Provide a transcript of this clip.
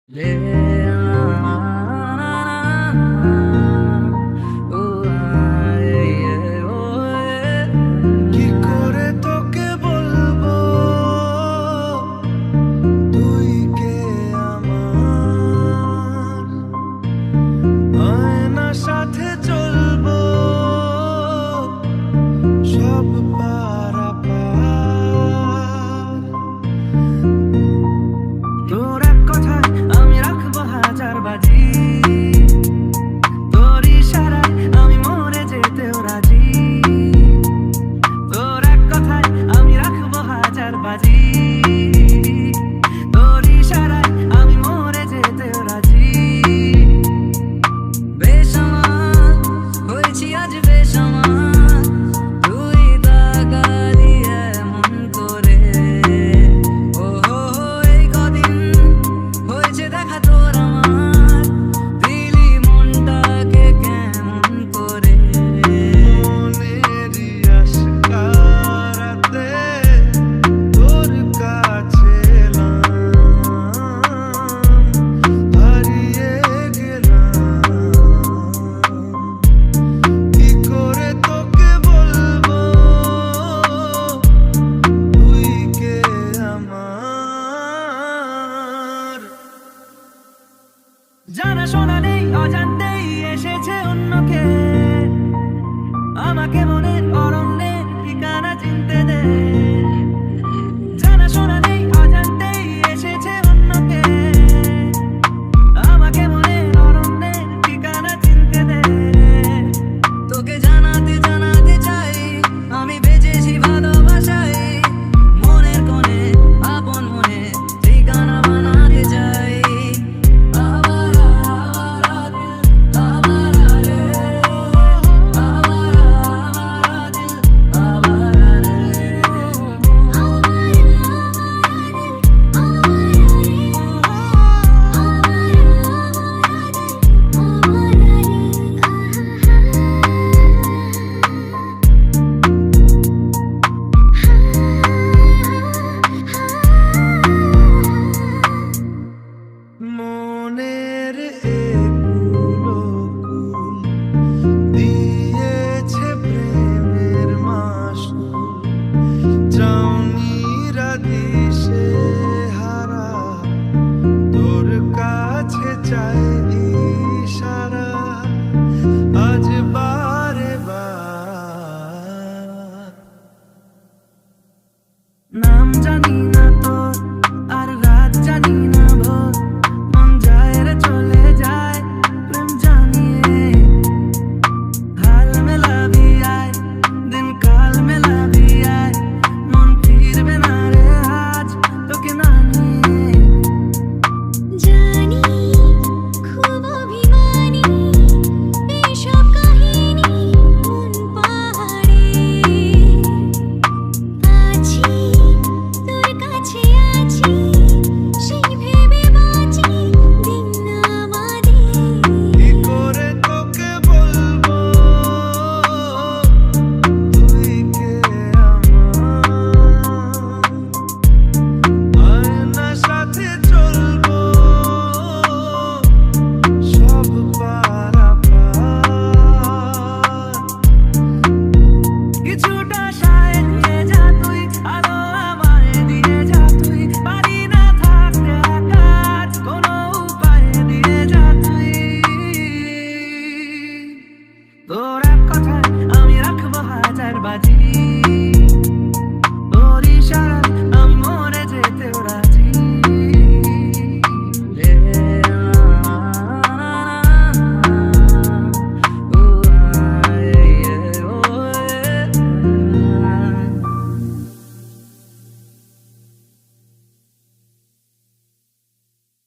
কি করে তোকে বলবো তুই কে আমার, আয়নার সাথে চলবো সব পারাপার। তোর এক কথায় আমি রাখবো হাজার বাজি, তোর ইশারায় আমি মরে যেতেও রাজি। তোর এক কথায় আমি রাখবো হাজার বাজি, তোর ইশারায় আমি মরে যেতেও রাজি। বেসামাল হয়েছি আজ বেসামাল, তুই তাকালি এমন করে। ও এই কদিন হয়েছে দেখা তোর আমার, দিলি মনটাকে কেমন করে। মনেরই আশকারাতে তোর কাছে এলাম, হারিয়ে গেলাম। কি করে তোকে বলবো তুই কে আমার, জানা শোনা নেই অজান্তেই এসেছে অন্যকে, আমাকে মনের অরণ্যে ঠিকানা চিনতে দে। জানা শোনা নেই অজান্তেই এসেছে অন্যকে, আমাকে মনের অরণ্যে ঠিকানা চিনতে দে। তোকে জানাতে জানাতে চাই আমি বেঁচেছি ভালোবাসায়, মনের কোণে আপন মনে ঠিকানা বানাতে চাই। মনের একুলো কুল দিয়েছে প্রেমের মাসুল, চাউনিরা দিশে হারা তোর কাছে চাই ইশারা। আজ বারে বার নাম জানি না তোর, আর রাত জানি না ভোর, মন যায় রে চলে যায় প্রেম জানিয়ে। হাল মেলাবি আয়, দিন কাল মেলাবি আয়, মন ফিরবে না রে আজ তোকে না নিয়ে। জানি খুব অভিমানী এসব কাহিনী, মন পাহাড়ে আছি তোর কাছে আছি, সেই ভেবে বাঁচি দিন আমাদের। কি করে তোকে বলবো তুই কে আমার, আয়নার সাথে চলবো সব পারাপার। কিছুটা সায় দিয়ে যা তুই, আলো আমায় দিয়ে যা তুই, পারি না থাকতে আকাশ কোনো উপায় দিয়ে যা তুই। তোর এক কথায় আমি রাখবো হাজার বাজি।